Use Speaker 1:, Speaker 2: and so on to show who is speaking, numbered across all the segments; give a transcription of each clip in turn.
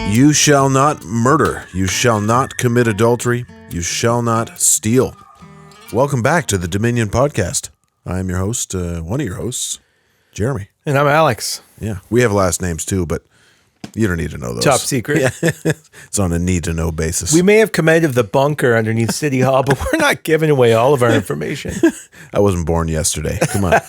Speaker 1: You shall not murder. You shall not commit adultery. You shall not steal. Welcome back to the Dominion Podcast. I am your host, one of your hosts, Jeremy.
Speaker 2: And I'm Alex.
Speaker 1: Yeah, we have last names too, but you don't need to know those.
Speaker 2: Top secret.
Speaker 1: Yeah. It's on a need-to-know basis.
Speaker 2: We may have commanded the bunker underneath City Hall, but we're not giving away all of our information.
Speaker 1: I wasn't born yesterday. Come on.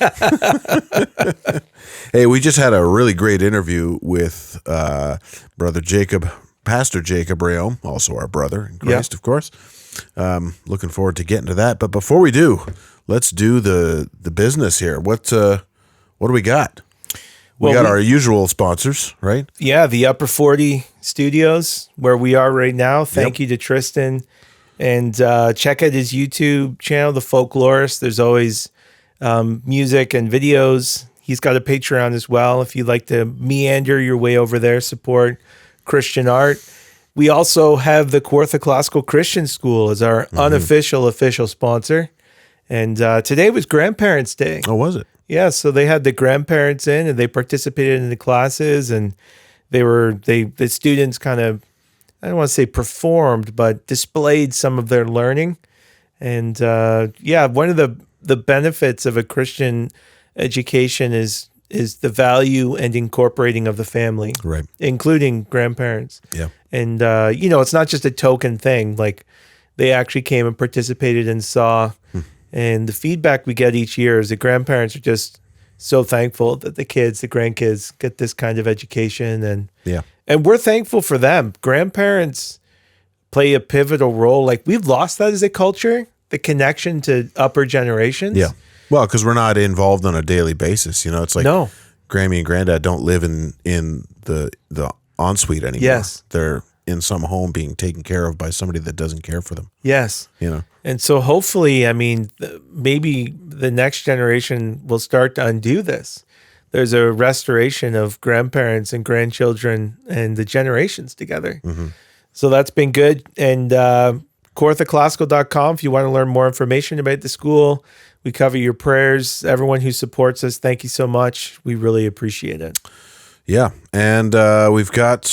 Speaker 1: Hey, we just had a really great interview with Pastor Jacob Reaume, also our brother in Christ, of course. Looking forward to getting to that. But before we do, let's do the business here. What do we got? We got our usual sponsors, right?
Speaker 2: Yeah, the Upper 40 Studios, where we are right now. Thank you to Tristan. And check out his YouTube channel, The Folklorist. There's always music and videos. He's got a Patreon as well. If you'd like to meander your way over there, support Christian art. We also have the Kawartha Classical Christian School as our unofficial official sponsor. And today was Grandparents' Day.
Speaker 1: Oh, was it?
Speaker 2: Yeah, so they had the grandparents in and they participated in the classes, and the students kind of, I don't want to say performed, but displayed some of their learning. And one of the benefits of a Christian education is the value and incorporating of the family,
Speaker 1: right,
Speaker 2: including grandparents.
Speaker 1: Yeah.
Speaker 2: And it's not just a token thing. Like, they actually came and participated and saw. And the feedback we get each year is the grandparents are just so thankful that the grandkids get this kind of education. And we're thankful for them. Grandparents play a pivotal role. Like, we've lost that as a culture, the connection to upper generations.
Speaker 1: Yeah. Well, because we're not involved on a daily basis. It's like Grammy and Granddad don't live in the ensuite anymore.
Speaker 2: Yes.
Speaker 1: They're in some home being taken care of by somebody that doesn't care for them.
Speaker 2: Yes. And so hopefully, maybe the next generation will start to undo this. There's a restoration of grandparents and grandchildren and the generations together. Mm-hmm. So that's been good. And KawarthaClassical.com if you want to learn more information about the school. We cover your prayers. Everyone who supports us, thank you so much. We really appreciate it.
Speaker 1: Yeah, and we've got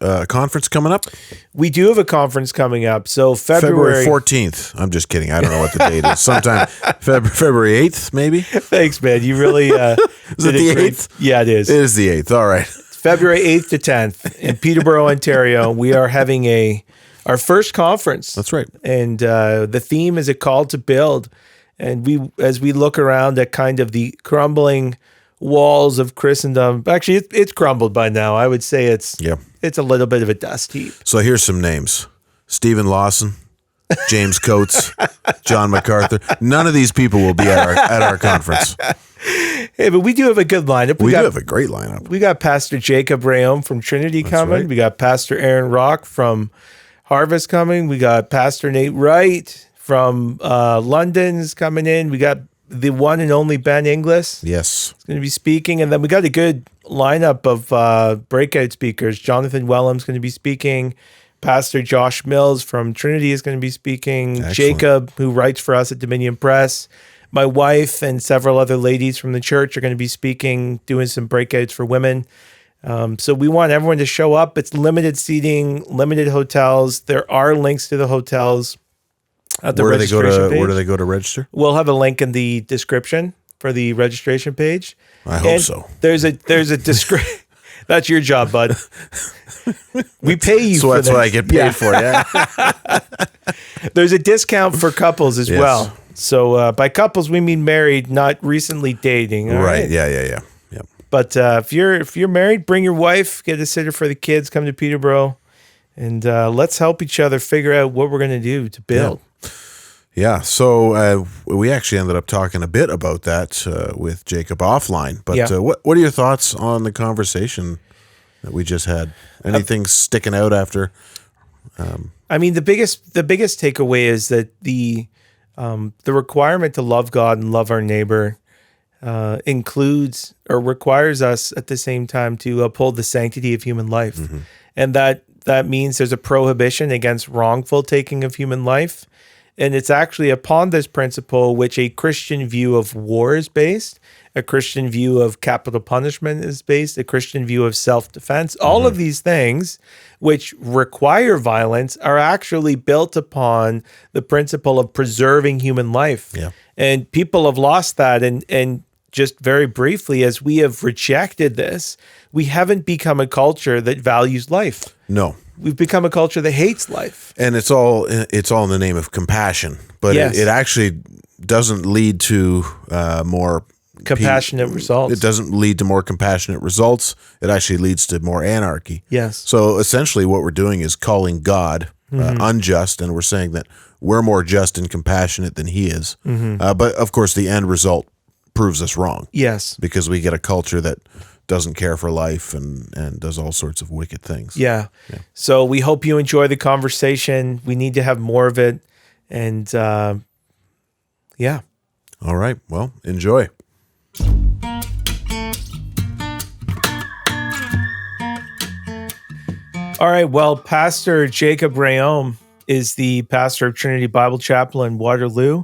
Speaker 1: a conference coming up.
Speaker 2: We do have a conference coming up. So
Speaker 1: February 14th. I'm just kidding. I don't know what the date is. Sometime February 8th, maybe?
Speaker 2: Thanks, man. You really
Speaker 1: is it the 8th?
Speaker 2: Yeah, it is.
Speaker 1: It is the 8th. All right.
Speaker 2: February 8th to 10th in Peterborough, Ontario. We are having our first conference.
Speaker 1: That's right.
Speaker 2: And the theme is a call to build. And as we look around at kind of the crumbling walls of Christendom, actually it's crumbled by now. I would say it's a little bit of a dust heap.
Speaker 1: So here's some names: Stephen Lawson, James Coates, John MacArthur. None of these people will be at our conference.
Speaker 2: Hey, but we do have a good lineup.
Speaker 1: We do have a great lineup.
Speaker 2: We got Pastor Jacob Reaume from Trinity coming. Right. We got Pastor Aaron Rock from Harvest coming. We got Pastor Nate Wright from London's coming in. We got the one and only Ben Inglis.
Speaker 1: Yes.
Speaker 2: He's going to be speaking. And then we got a good lineup of breakout speakers. Jonathan Wellham's going to be speaking. Pastor Josh Mills from Trinity is going to be speaking. Excellent. Jacob, who writes for us at Dominion Press. My wife and several other ladies from the church are going to be speaking, doing some breakouts for women. So we want everyone to show up. It's limited seating, limited hotels. There are links to the hotels at the registration page.
Speaker 1: Where do they go to register?
Speaker 2: We'll have a link in the description for the registration page.
Speaker 1: I hope so.
Speaker 2: There's a description. That's your job, bud. We pay you
Speaker 1: so
Speaker 2: for
Speaker 1: that's
Speaker 2: this.
Speaker 1: what I get paid for, yeah.
Speaker 2: There's a discount for couples as well. So by couples, we mean married, not recently dating.
Speaker 1: Right. Yeah.
Speaker 2: But if you're married, bring your wife, get a sitter for the kids, come to Peterborough, and let's help each other figure out what we're going to do to build.
Speaker 1: Yeah, so we actually ended up talking a bit about that with Jacob offline. But what are your thoughts on the conversation that we just had? Anything sticking out after?
Speaker 2: The biggest takeaway is that the requirement to love God and love our neighbor includes or requires us at the same time to uphold the sanctity of human life, and that means there's a prohibition against wrongful taking of human life. And it's actually upon this principle which a Christian view of war is based. a Christian view of capital punishment is based, a Christian view of self-defense. All of these things which require violence are actually built upon the principle of preserving human life.
Speaker 1: Yeah.
Speaker 2: And people have lost that. And just very briefly, as we have rejected this, we haven't become a culture that values life.
Speaker 1: No.
Speaker 2: We've become a culture that hates life.
Speaker 1: And it's all in the name of compassion, but
Speaker 2: Yes.
Speaker 1: it actually doesn't lead to more
Speaker 2: Compassionate results.
Speaker 1: It doesn't lead to more compassionate results. It actually leads to more anarchy.
Speaker 2: Yes.
Speaker 1: So essentially what we're doing is calling God unjust, and we're saying that we're more just and compassionate than he is. But of course, the end result proves us wrong.
Speaker 2: Yes.
Speaker 1: Because we get a culture that doesn't care for life and does all sorts of wicked things.
Speaker 2: Yeah. So we hope you enjoy the conversation. We need to have more of it. And yeah.
Speaker 1: All right. Well, enjoy.
Speaker 2: All right. Well, Pastor Jacob Reaume is the pastor of Trinity Bible Chapel in Waterloo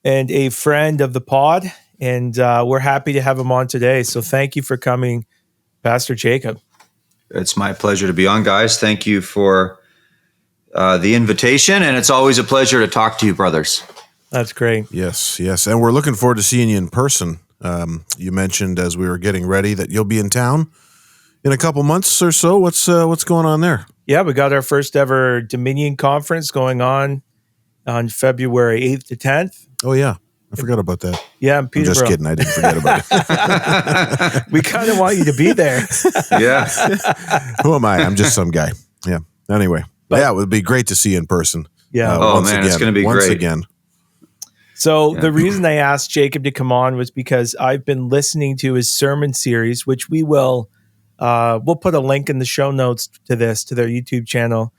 Speaker 2: and a friend of the pod. And we're happy to have him on today. So thank you for coming, Pastor Jacob.
Speaker 3: It's my pleasure to be on, guys. Thank you for the invitation. And it's always a pleasure to talk to you, brothers.
Speaker 2: That's great.
Speaker 1: Yes, yes. And we're looking forward to seeing you in person. You mentioned as we were getting ready that you'll be in town in a couple months or so. What's going on there?
Speaker 2: Yeah, we got our first ever Dominion conference going on February 8th to 10th.
Speaker 1: Oh, yeah. I forgot about that.
Speaker 2: Yeah, in
Speaker 1: I'm
Speaker 2: Peterborough.
Speaker 1: just kidding. I didn't forget about it.
Speaker 2: We kind of want you to be there.
Speaker 3: Yeah.
Speaker 1: Who am I? I'm just some guy. Yeah. Anyway. But yeah, it would be great to see you in person.
Speaker 2: Yeah.
Speaker 3: It's going to be
Speaker 1: once
Speaker 3: great.
Speaker 1: again.
Speaker 2: So the reason I asked Jacob to come on was because I've been listening to his sermon series, which we'll put a link in the show notes to their YouTube channel.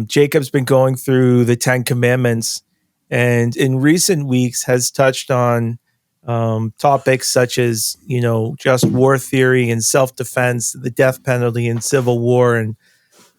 Speaker 2: Jacob's been going through the 10 Commandments, and in recent weeks has touched on topics such as, just war theory and self-defense, the death penalty and civil war, and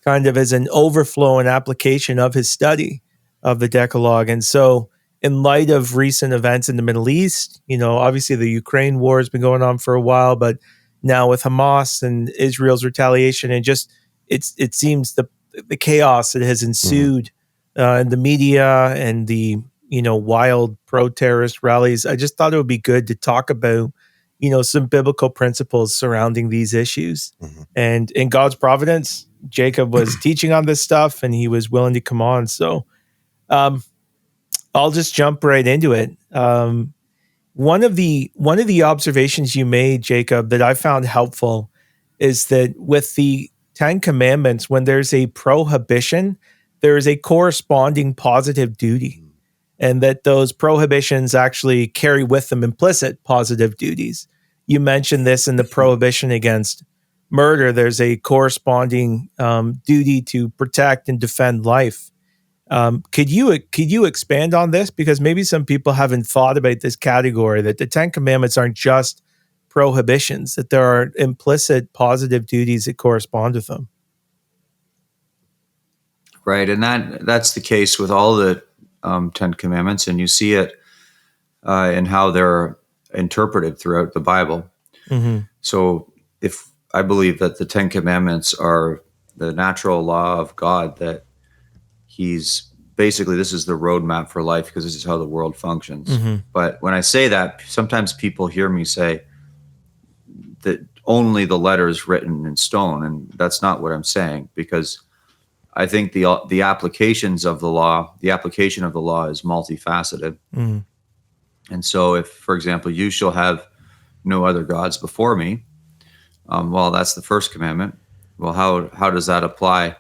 Speaker 2: kind of as an overflow and application of his study of the Decalogue. And so in light of recent events in the Middle East, obviously the Ukraine war has been going on for a while, but now with Hamas and Israel's retaliation, and just it seems the chaos that has ensued in the media and the wild pro-terrorist rallies, I just thought it would be good to talk about some biblical principles surrounding these issues. And in God's providence, Jacob was teaching on this stuff, and he was willing to come on. So I'll just jump right into it. One of the observations you made, Jacob, that I found helpful is that with the 10 Commandments, when there's a prohibition, there is a corresponding positive duty, and that those prohibitions actually carry with them implicit positive duties. You mentioned this in the prohibition against murder. There's a corresponding duty to protect and defend life. Could you expand on this? Because maybe some people haven't thought about this category, that the 10 Commandments aren't just prohibitions, that there are implicit positive duties that correspond with them.
Speaker 3: Right. And that's the case with all the 10 Commandments. And you see it in how they're interpreted throughout the Bible. So if I believe that the 10 Commandments are the natural law of God, that he's basically, this is the roadmap for life, because this is how the world functions. But when I say that, sometimes people hear me say that only the letters written in stone, and that's not what I'm saying, because I think the applications of the law, the application of the law is multifaceted. And so if, for example, you shall have no other gods before me, well, that's the first commandment. Well, how does that apply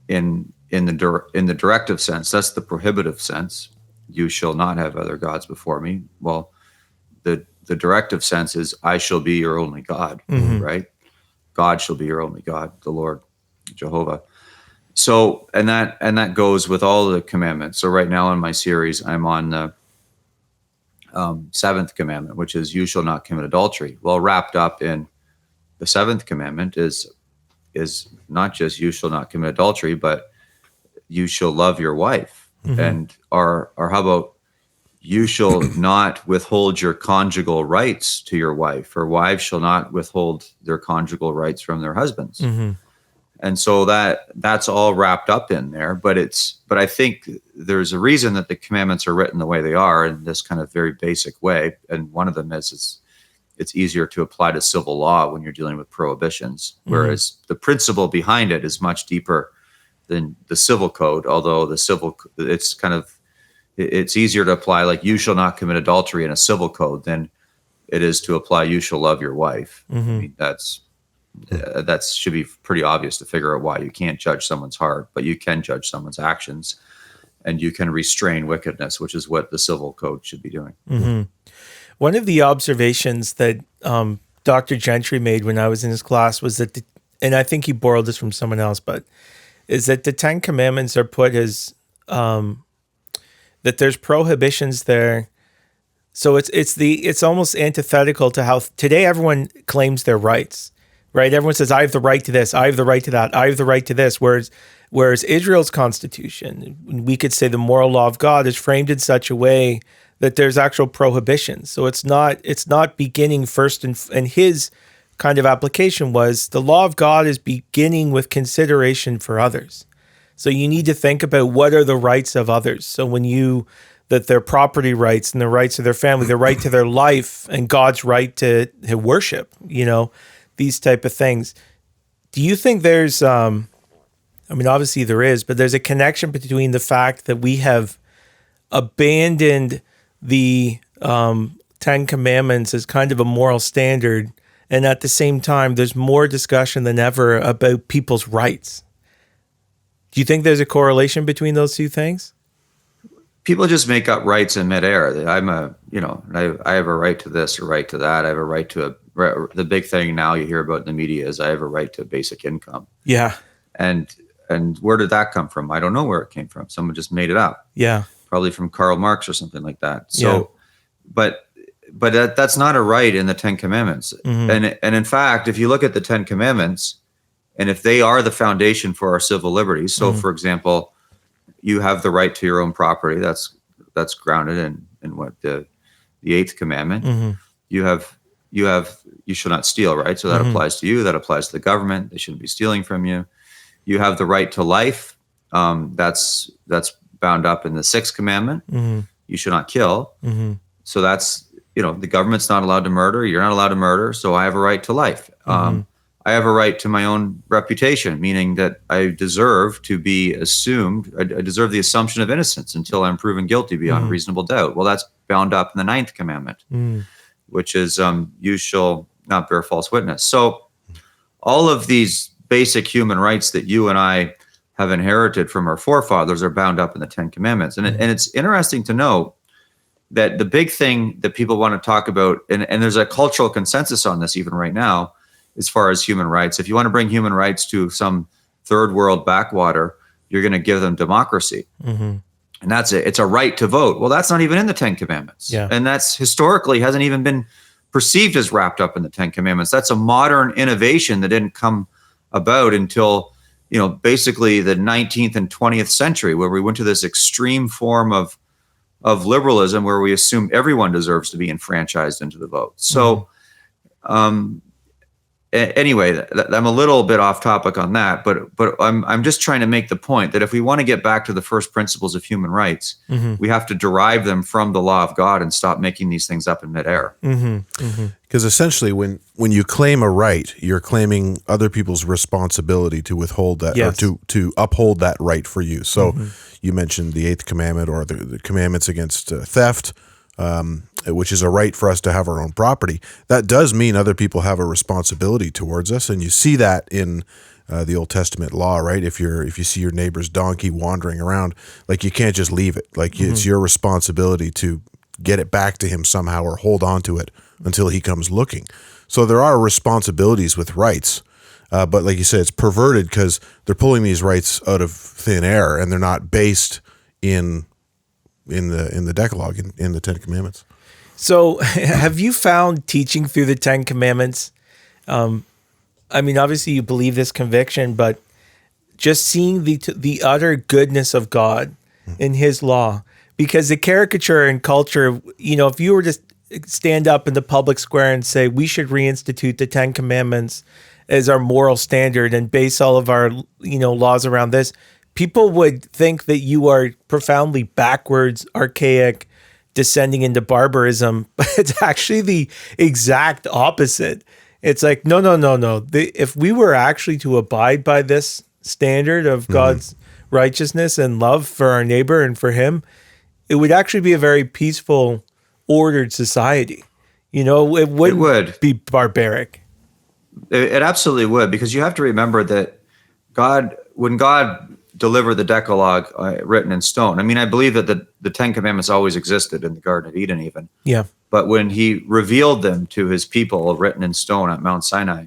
Speaker 3: in the directive sense? That's the prohibitive sense. You shall not have other gods before me. Well, the directive sense is I shall be your only God, right? God shall be your only God, the Lord, Jehovah. So, and that goes with all the commandments. So right now in my series, I'm on the 7th commandment, which is you shall not commit adultery. Well, wrapped up in the 7th commandment is not just you shall not commit adultery, but you shall love your wife. And or how about you shall not withhold your conjugal rights to your wife, or wives shall not withhold their conjugal rights from their husbands. And so that's all wrapped up in there. But I think there's a reason that the commandments are written the way they are in this kind of very basic way. And one of them is it's easier to apply to civil law when you're dealing with prohibitions, whereas the principle behind it is much deeper than the civil code. Although it's easier to apply, like, you shall not commit adultery in a civil code than it is to apply you shall love your wife. I mean, that should be pretty obvious to figure out why you can't judge someone's heart, but you can judge someone's actions, and you can restrain wickedness, which is what the civil code should be doing.
Speaker 2: One of the observations that Dr. Gentry made when I was in his class was that, and I think he borrowed this from someone else, but is that the 10 Commandments are put as that there's prohibitions there. So it's almost antithetical to how today everyone claims their rights, right? Everyone says, I have the right to this, I have the right to that, I have the right to this. Whereas Israel's constitution, we could say the moral law of God, is framed in such a way that there's actual prohibitions. So it's not beginning first, and his kind of application was the law of God is beginning with consideration for others. So you need to think about what are the rights of others. So that their property rights and the rights of their family, the right to their life, and God's right to worship, these type of things. Do you think there's, obviously there is, but there's a connection between the fact that we have abandoned the 10 Commandments as kind of a moral standard, and at the same time, there's more discussion than ever about people's rights? Do you think there's a correlation between those two things?
Speaker 3: People just make up rights in midair. I have a right to this or right to that. I have a right to the big thing now you hear about in the media is I have a right to basic income.
Speaker 2: Yeah.
Speaker 3: And where did that come from? I don't know where it came from. Someone just made it up.
Speaker 2: Yeah.
Speaker 3: Probably from Karl Marx or something like that. So, yeah. But that's not a right in the 10 Commandments. And in fact, if you look at the 10 Commandments, and if they are the foundation for our civil liberties, so for example, you have the right to your own property. That's grounded in what the 8th commandment. You shall not steal, right? So that applies to you. That applies to the government. They shouldn't be stealing from you. You have the right to life. That's bound up in the 6th commandment. You should not kill. So that's, the government's not allowed to murder. You're not allowed to murder. So I have a right to life. I have a right to my own reputation, meaning that I deserve to be assumed. I deserve the assumption of innocence until I'm proven guilty beyond reasonable doubt. Well, that's bound up in the 9th commandment, which is you shall not bear false witness. So all of these basic human rights that you and I have inherited from our forefathers are bound up in the 10 commandments. And it's interesting to know that the big thing that people want to talk about, and there's a cultural consensus on this even right now, as far as human rights. If you want to bring human rights to some third world backwater, you're going to give them democracy. And that's it. It's a right to vote. Well, that's not even in the 10 Commandments. Yeah. And that's historically hasn't even been perceived as wrapped up in the 10 Commandments. That's a modern innovation that didn't come about until, basically the 19th and 20th century, where we went to this extreme form of liberalism where we assume everyone deserves to be enfranchised into the vote. So, anyway, I'm a little bit off topic on that, but I'm just trying to make the point that if we want to get back to the first principles of human rights, we have to derive them from the law of God and stop making these things up in midair.
Speaker 1: Because essentially, when you claim a right, you're claiming other people's responsibility to withhold that or to uphold that right for you. So you mentioned the 8th commandment or the commandments against theft, which is a right for us to have our own property. That does mean other people have a responsibility towards us, and you see that in the Old Testament law, right? If you see your neighbor's donkey wandering around, like, you can't just leave it. Like, it's your responsibility to get it back to him somehow or hold on to it until he comes looking. So there are responsibilities with rights, but like you said, it's perverted because they're pulling these rights out of thin air, and they're not based in the Decalogue, in the 10 Commandments.
Speaker 2: So have you found teaching through the 10 Commandments, obviously you believe this conviction, but just seeing the utter goodness of God in his law, because the caricature in culture, if you were to stand up in the public square and say we should reinstitute the 10 Commandments as our moral standard and base all of our, laws around this, people would think that you are profoundly backwards, archaic, descending into barbarism. But it's actually the exact opposite. It's like, no. If we were actually to abide by this standard of God's righteousness and love for our neighbor and for him, it would actually be a very peaceful, ordered society. It would be barbaric.
Speaker 3: It absolutely would, because you have to remember that when God delivered the Decalogue written in stone, I mean, I believe that the 10 Commandments always existed in the Garden of Eden even.
Speaker 2: Yeah.
Speaker 3: But when he revealed them to his people written in stone at Mount Sinai,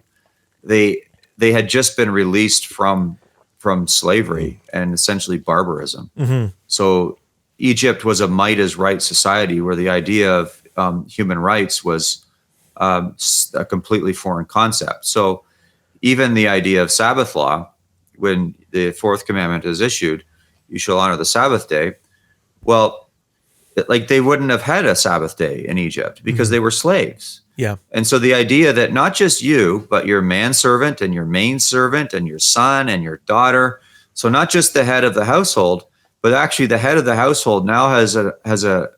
Speaker 3: they had just been released from slavery and essentially barbarism. Mm-hmm. So Egypt was a might is right society where the idea of human rights was a completely foreign concept. So even the idea of Sabbath law, when the fourth commandment is issued, you shall honor the Sabbath day. Well, they wouldn't have had a Sabbath day in Egypt because they were slaves.
Speaker 2: Yeah.
Speaker 3: And so the idea that not just you, but your manservant and your maidservant and your son and your daughter, so not just the head of the household, but actually the head of the household now has a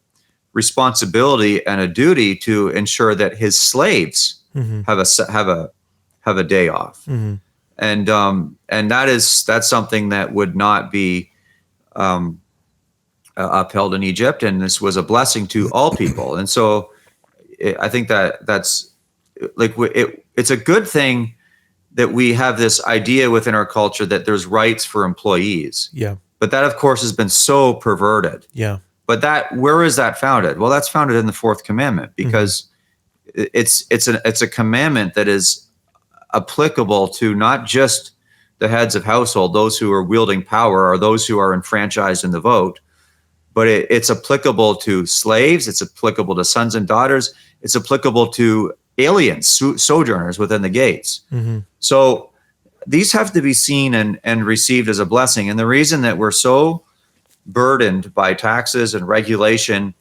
Speaker 3: responsibility and a duty to ensure that his slaves have a day off. Mm-hmm. And that's something that would not be upheld in Egypt, and this was a blessing to all people. And so I think that's it's a good thing that we have this idea within our culture that there's rights for employees.
Speaker 2: Yeah.
Speaker 3: But that, of course, has been so perverted.
Speaker 2: Yeah.
Speaker 3: But where is that founded? Well, that's founded in the fourth commandment, because it's a commandment that is applicable to not just the heads of household, those who are wielding power or those who are enfranchised in the vote, but it's applicable to slaves, it's applicable to sons and daughters, it's applicable to aliens, sojourners within the gates. Mm-hmm. So these have to be seen and received as a blessing. And the reason that we're so burdened by taxes and regulation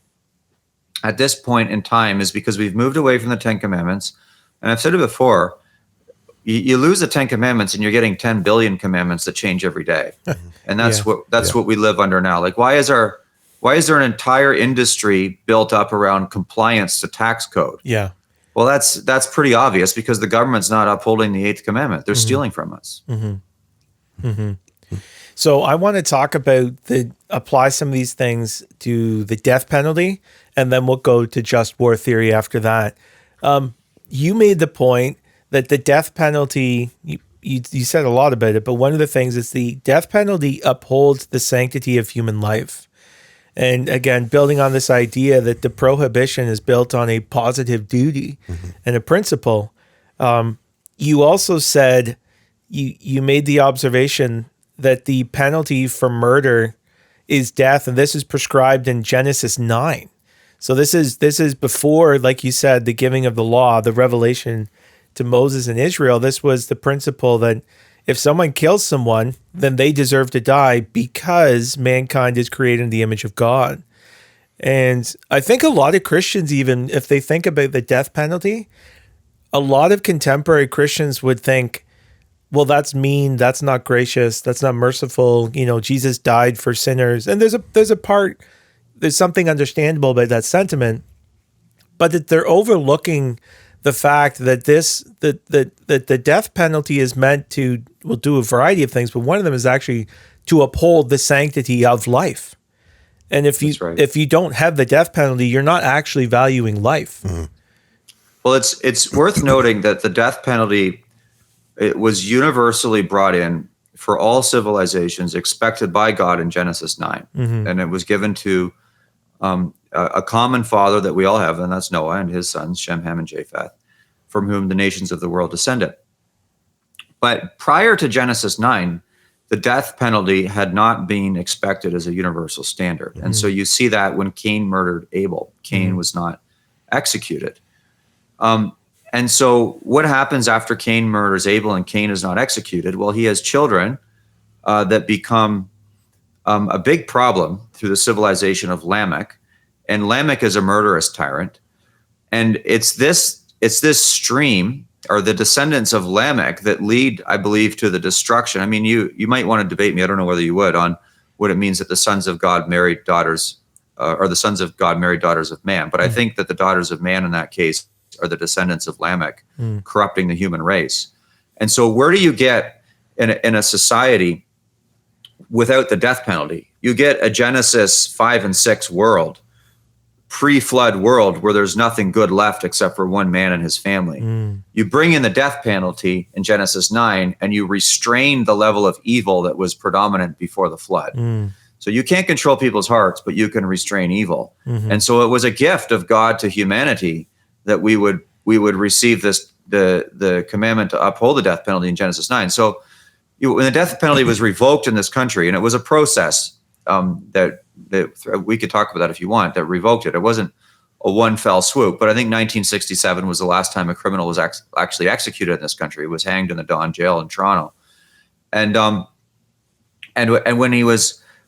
Speaker 3: at this point in time is because we've moved away from the 10 Commandments. And I've said it before, you lose the 10 Commandments and you're getting 10 billion commandments that change every day. And that's what we live under now. Like, why is there an entire industry built up around compliance to tax code?
Speaker 2: Yeah.
Speaker 3: Well, that's pretty obvious, because the government's not upholding the 8th commandment. They're stealing from us.
Speaker 2: Mm-hmm. Mm-hmm. So I want to talk about apply some of these things to the death penalty, and then we'll go to just war theory after that. You made the point that the death penalty, you said a lot about it, but one of the things is the death penalty upholds the sanctity of human life. And again, building on this idea that the prohibition is built on a positive duty and a principle, you also said, you made the observation that the penalty for murder is death, and this is prescribed in Genesis 9. So this is before, like you said, the giving of the law, the revelation to Moses and Israel. This was the principle that if someone kills someone, then they deserve to die because mankind is created in the image of God. And I think a lot of Christians, even if they think about the death penalty, a lot of contemporary Christians would think, well, that's mean, that's not gracious, that's not merciful. Jesus died for sinners. And there's something understandable about that sentiment, but that they're overlooking the fact that the death penalty is meant to do a variety of things, but one of them is actually to uphold the sanctity of life. And if you don't have the death penalty, you're not actually valuing life. Mm-hmm.
Speaker 3: Well, it's worth noting that the death penalty, it was universally brought in for all civilizations expected by God in Genesis 9. Mm-hmm. And it was given to a common father that we all have, and that's Noah and his sons, Shem, Ham, and Japheth, from whom the nations of the world descended. But prior to Genesis 9, the death penalty had not been expected as a universal standard. Mm-hmm. And so you see that when Cain murdered Abel, Cain was not executed. And so what happens after Cain murders Abel and Cain is not executed? Well, he has children that become a big problem through the civilization of Lamech, and Lamech is a murderous tyrant, and it's this stream or the descendants of Lamech that lead, I believe, to the destruction. I mean, you might want to debate me. I don't know whether you would on what it means that the sons of God married daughters, or the sons of God married daughters of man. But I think that the daughters of man in that case are the descendants of Lamech, corrupting the human race. And so, where do you get in a society without the death penalty? You get a Genesis 5 and 6 world, pre-flood world, where there's nothing good left except for one man and his family. You bring in the death penalty in Genesis 9, and you restrain the level of evil that was predominant before the flood. So you can't control people's hearts, but you can restrain evil. And so it was a gift of God to humanity that we would receive the commandment to uphold the death penalty in Genesis 9. So when the death penalty was revoked in this country, and it was a process that we could talk about that if you want, that revoked it. It wasn't a one fell swoop, but I think 1967 was the last time a criminal was actually executed in this country. He was hanged in the Don jail in Toronto. And when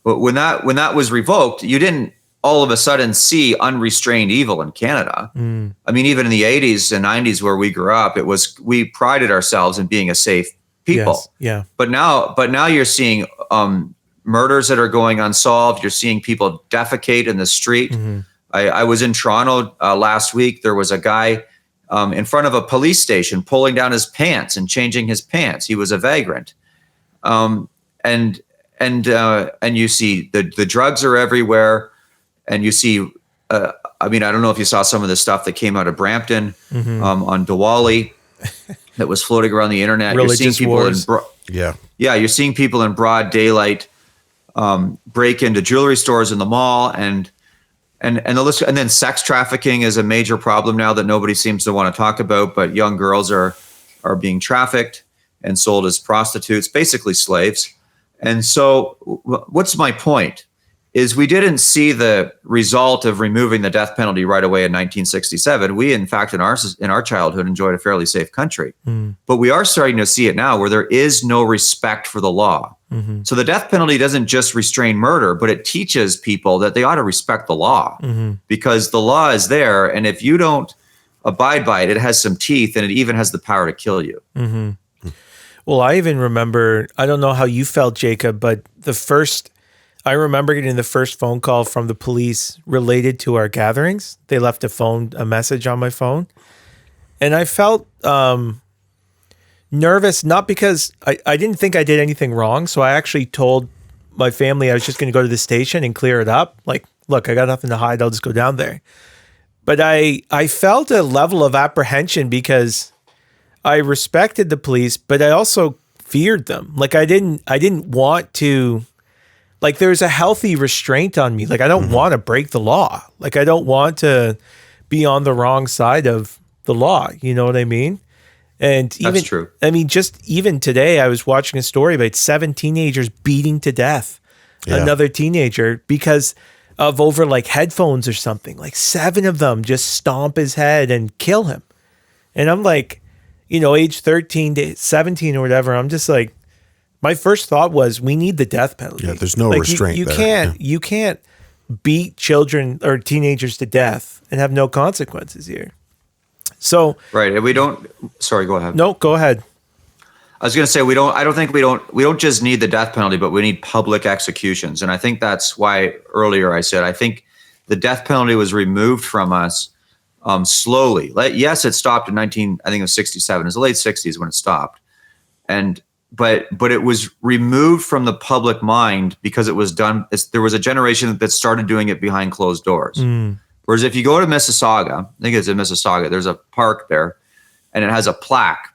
Speaker 3: that was revoked, you didn't all of a sudden see unrestrained evil in Canada. I mean, even in the 80s and 90s where we grew up, we prided ourselves in being a safe people.
Speaker 2: Yes. Yeah.
Speaker 3: But now you're seeing murders that are going unsolved. You're seeing people defecate in the street. I was in Toronto last week. There was a guy in front of a police station pulling down his pants and changing his pants. He was a vagrant. And you see the drugs are everywhere. And you see, I mean, I don't know if you saw some of the stuff that came out of Brampton on Diwali that was floating around the internet.
Speaker 2: Religious
Speaker 3: you're seeing people
Speaker 2: wars.
Speaker 3: you're seeing people in broad daylight break into jewelry stores in the mall, and the list, and then sex trafficking is a major problem now that nobody seems to want to talk about. But young girls are being trafficked and sold as prostitutes, basically slaves. And so, what's my point? Is we didn't see the result of removing the death penalty right away in 1967. We, in fact, in our childhood, enjoyed a fairly safe country. But we are starting to see it now where there is no respect for the law. So the death penalty doesn't just restrain murder, but it teaches people that they ought to respect the law because the law is there. And if you don't abide by it, it has some teeth and it even has the power to kill you.
Speaker 2: Well, I even remember, I don't know how you felt, Jacob, but I remember getting the first phone call from the police related to our gatherings. They left a message on my phone. And I felt nervous, not because I didn't think I did anything wrong. So I actually told my family I was just going to go to the station and clear it up. Like, look, I got nothing to hide. I'll just go down there. But I felt a level of apprehension because I respected the police, but I also feared them. Like I didn't want to. Like there's a healthy restraint on me. Like I don't want to break the law. Like I don't want to be on the wrong side of the law. You know what I mean? And even,
Speaker 3: that's true.
Speaker 2: I mean, just even today, I was watching a story about 7 teenagers beating to death another teenager because of over like headphones or something. Like 7 of them just stomp his head and kill him. And I'm like, age 13 to 17 or whatever. I'm just like, my first thought was, we need the death penalty.
Speaker 1: Yeah, there's no restraint there.
Speaker 2: You can't beat children or teenagers to death and have no consequences here. So
Speaker 3: right, and we don't. Sorry, go ahead.
Speaker 2: No, go ahead.
Speaker 3: I was going to say we don't just need the death penalty, but we need public executions, and I think that's why earlier I said I think the death penalty was removed from us slowly. Yes, it stopped in I think it was 67. It was the late 60s when it stopped, but it was removed from the public mind because it was done. There was a generation that started doing it behind closed doors. Whereas if you go to Mississauga, I think it's in Mississauga, there's a park there and it has a plaque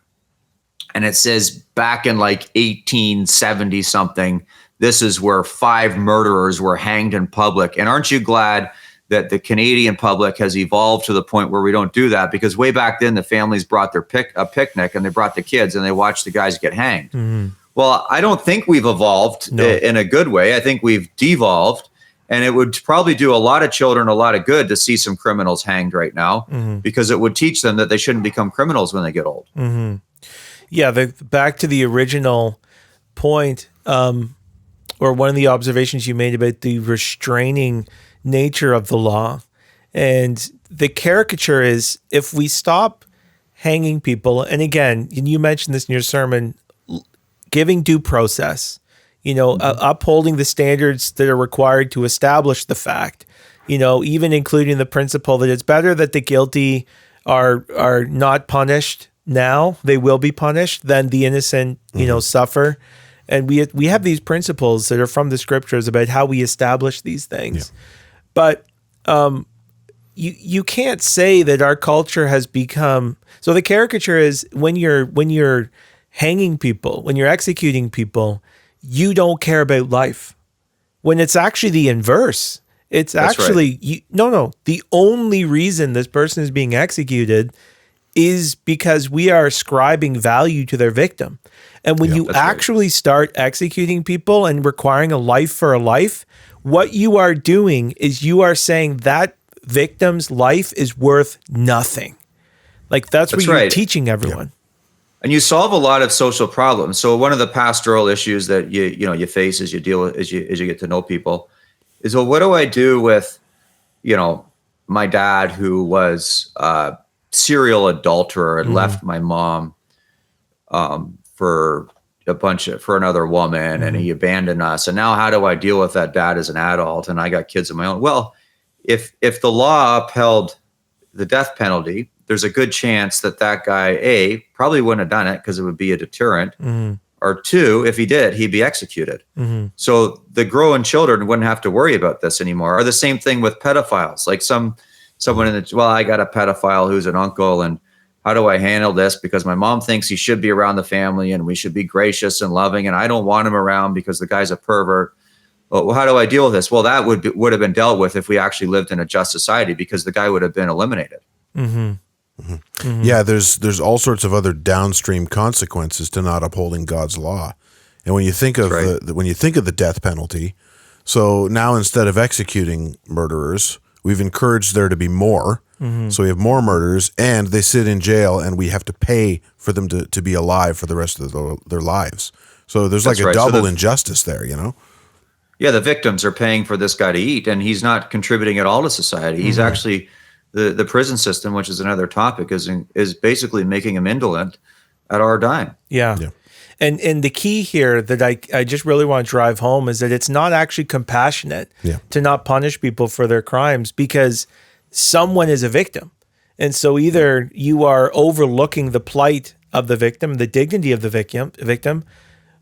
Speaker 3: and it says back in like 1870 something, this is where 5 murderers were hanged in public. And aren't you glad that the Canadian public has evolved to the point where we don't do that? Because way back then, the families brought a picnic and they brought the kids and they watched the guys get hanged. Well, I don't think we've evolved in a good way. I think we've devolved, and it would probably do a lot of children a lot of good to see some criminals hanged right now because it would teach them that they shouldn't become criminals when they get old.
Speaker 2: Yeah, back to the original point. or one of the observations you made about the restraining nature of the law. And the caricature is, if we stop hanging people, and again, and you mentioned this in your sermon, giving due process, upholding the standards that are required to establish the fact, even including the principle that it's better that the guilty are not punished now, they will be punished, than the innocent, suffer. And we have these principles that are from the scriptures about how we establish these things. Yeah. But you can't say that our culture has become, so the caricature is when you're hanging people, when you're executing people, you don't care about life. When it's actually the inverse. It's actually, the only reason this person is being executed is because we are ascribing value to their victim. And when you actually start executing people and requiring a life for a life, what you are doing is you are saying that victim's life is worth nothing. Like that's what you're teaching everyone.
Speaker 3: Yeah. And you solve a lot of social problems. So one of the pastoral issues that you face as you deal with, as you get to know people is, well, what do I do with, my dad who was a serial adulterer and left my mom for another woman, and he abandoned us. And now how do I deal with that dad as an adult? And I got kids of my own. Well, if the law upheld the death penalty, there's a good chance that guy, A, probably wouldn't have done it because it would be a deterrent. Or two, if he did, he'd be executed. So the growing children wouldn't have to worry about this anymore. Or the same thing with pedophiles. Like someone I got a pedophile who's an uncle, and how do I handle this? Because my mom thinks he should be around the family and we should be gracious and loving, and I don't want him around because the guy's a pervert. Well, how do I deal with this? Well, that would have been dealt with if we actually lived in a just society, because the guy would have been eliminated.
Speaker 1: Yeah, there's all sorts of other downstream consequences to not upholding God's law. And when you think of the death penalty, so now instead of executing murderers, we've encouraged there to be more. So we have more murders, and they sit in jail, and we have to pay for them to be alive for the rest of their lives. So there's like a double injustice there,
Speaker 3: Yeah, the victims are paying for this guy to eat, and he's not contributing at all to society. He's actually, the prison system, which is another topic, is basically making him indolent at our dime.
Speaker 2: Yeah. And the key here that I just really want to drive home is that it's not actually compassionate to not punish people for their crimes, because someone is a victim. And so either you are overlooking the plight of the victim, the dignity of the victim,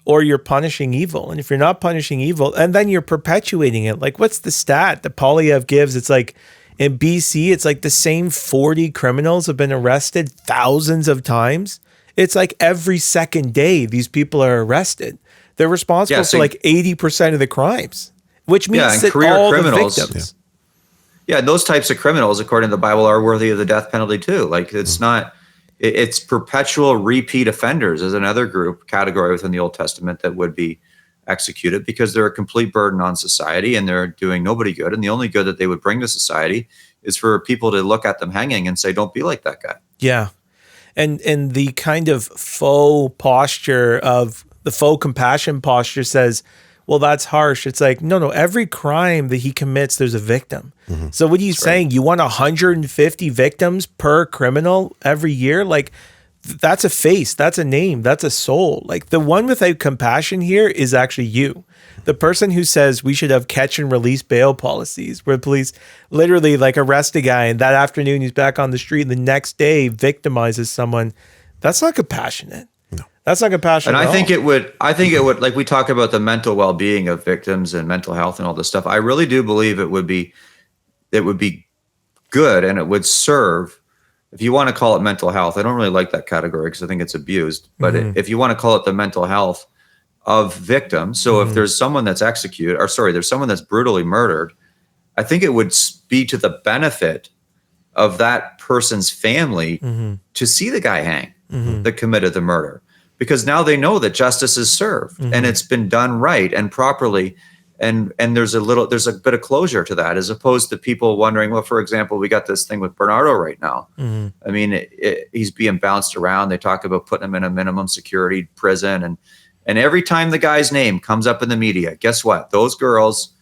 Speaker 2: or you're punishing evil. And if you're not punishing evil, and then you're perpetuating it. Like, what's the stat that Polyev gives? It's like in BC, it's like the same 40 criminals have been arrested thousands of times. It's like every second day these people are arrested. They're responsible for like 80% of the crimes, which means that all the victims.
Speaker 3: Yeah, those types of criminals, according to the Bible, are worthy of the death penalty too. Like, it's not, it's perpetual repeat offenders is another category within the Old Testament that would be executed, because they're a complete burden on society and they're doing nobody good. And the only good that they would bring to society is for people to look at them hanging and say, don't be like that guy.
Speaker 2: Yeah. And the kind of faux posture of the faux compassion posture says, well, that's harsh. It's like, no, every crime that he commits, there's a victim. So what are you saying? You want 150 victims per criminal every year? Like, that's a face, that's a name, that's a soul. Like, the one without compassion here is actually you. The person who says we should have catch and release bail policies where police literally like arrest a guy and that afternoon he's back on the street and the next day victimizes someone. That's not compassionate. No. That's not compassionate.
Speaker 3: And I think it would, like we talk about the mental well-being of victims and mental health and all this stuff. I really do believe it would be good, and it would serve, if you want to call it mental health. I don't really like that category because I think it's abused, but if you want to call it the mental health of victims. So if there's someone that's there's someone that's brutally murdered, I think it would be to the benefit of that person's family to see the guy hang that committed the murder, because now they know that justice is served and it's been done right and properly. And there's a bit of closure to that, as opposed to people wondering, well, for example, we got this thing with Bernardo right now. I mean, he's being bounced around. They talk about putting him in a minimum security prison, And every time the guy's name comes up in the media, guess what? Those girls,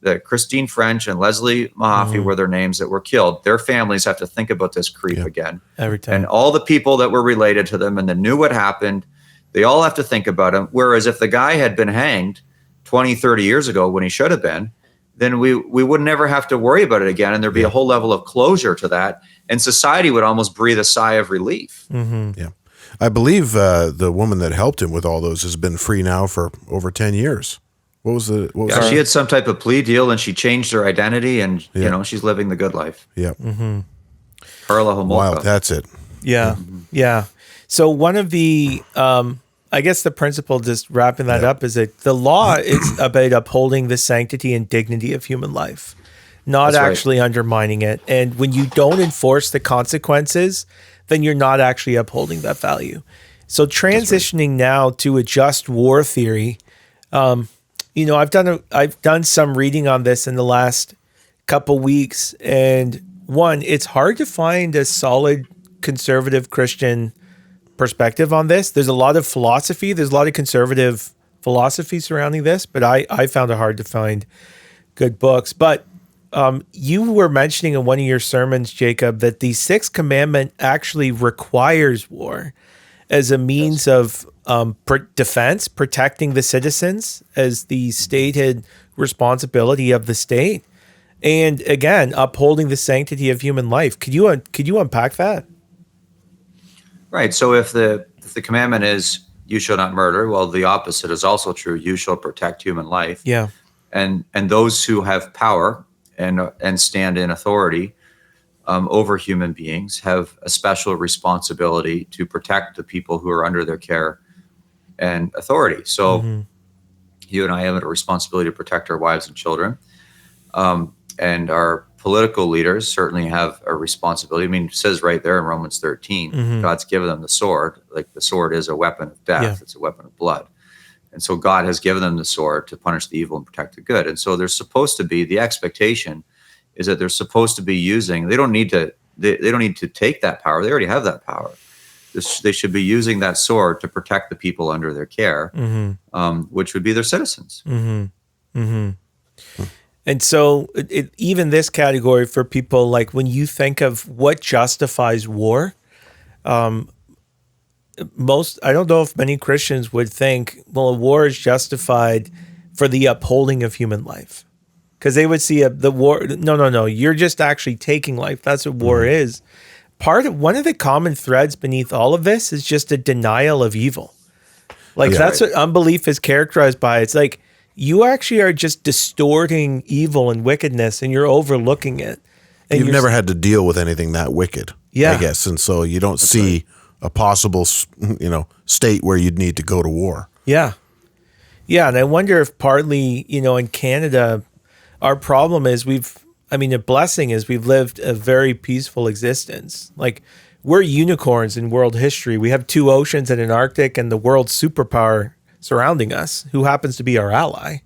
Speaker 3: the Christine French and Leslie Mahaffey were their names that were killed. Their families have to think about this creep again.
Speaker 2: Every time.
Speaker 3: And all the people that were related to them and that knew what happened, they all have to think about him. Whereas if the guy had been hanged 20, 30 years ago when he should have been, then we would never have to worry about it again. And there'd be a whole level of closure to that. And society would almost breathe a sigh of relief.
Speaker 1: Yeah. I believe the woman that helped him with all those has been free now for over 10 years. What was
Speaker 3: she had some type of plea deal and she changed her identity and, she's living the good life.
Speaker 1: Yeah.
Speaker 3: Carla Homolka.
Speaker 1: Wow, that's it.
Speaker 2: Yeah. Yeah. So one of the, I guess the principle, just wrapping that up, is that the law is about upholding the sanctity and dignity of human life, not actually undermining it. And when you don't enforce the consequences, then you're not actually upholding that value. So transitioning now to a just war theory, I've done some reading on this in the last couple weeks, and one, it's hard to find a solid conservative Christian perspective on this. There's a lot of philosophy. There's a lot of conservative philosophy surrounding this, but I found it hard to find good books. But you were mentioning in one of your sermons, Jacob, that the sixth commandment actually requires war as a means of defense, protecting the citizens as the stated responsibility of the state, and again, upholding the sanctity of human life. Could you unpack that?
Speaker 3: Right. So if the commandment is you shall not murder, well, the opposite is also true. You shall protect human life.
Speaker 2: Yeah.
Speaker 3: And those who have power and stand in authority over human beings have a special responsibility to protect the people who are under their care and authority. So you and I have a responsibility to protect our wives and children. And our political leaders certainly have a responsibility. I mean, it says right there in Romans 13, God's given them the sword. Like the sword is a weapon of death. Yeah. It's a weapon of blood. And so God has given them the sword to punish the evil and protect the good. And so there's supposed to be, the expectation is that they're supposed to be using, they don't need to take that power. They already have that power. They should be using that sword to protect the people under their care, which would be their citizens.
Speaker 2: And so even this category for people, like when you think of what justifies war, I don't know if many Christians would think, well, a war is justified for the upholding of human life. Because they would see the war, no, you're just actually taking life. That's what war is. One of the common threads beneath all of this is just a denial of evil. Like that's what unbelief is characterized by. It's like you actually are just distorting evil and wickedness and you're overlooking it. And
Speaker 1: you've never had to deal with anything that wicked, I guess. And so you don't see a possible, state where you'd need to go to war.
Speaker 2: Yeah. Yeah. And I wonder if partly, in Canada, our problem is the blessing is we've lived a very peaceful existence. Like we're unicorns in world history. We have 2 oceans and an Arctic and the world superpower surrounding us, who happens to be our ally.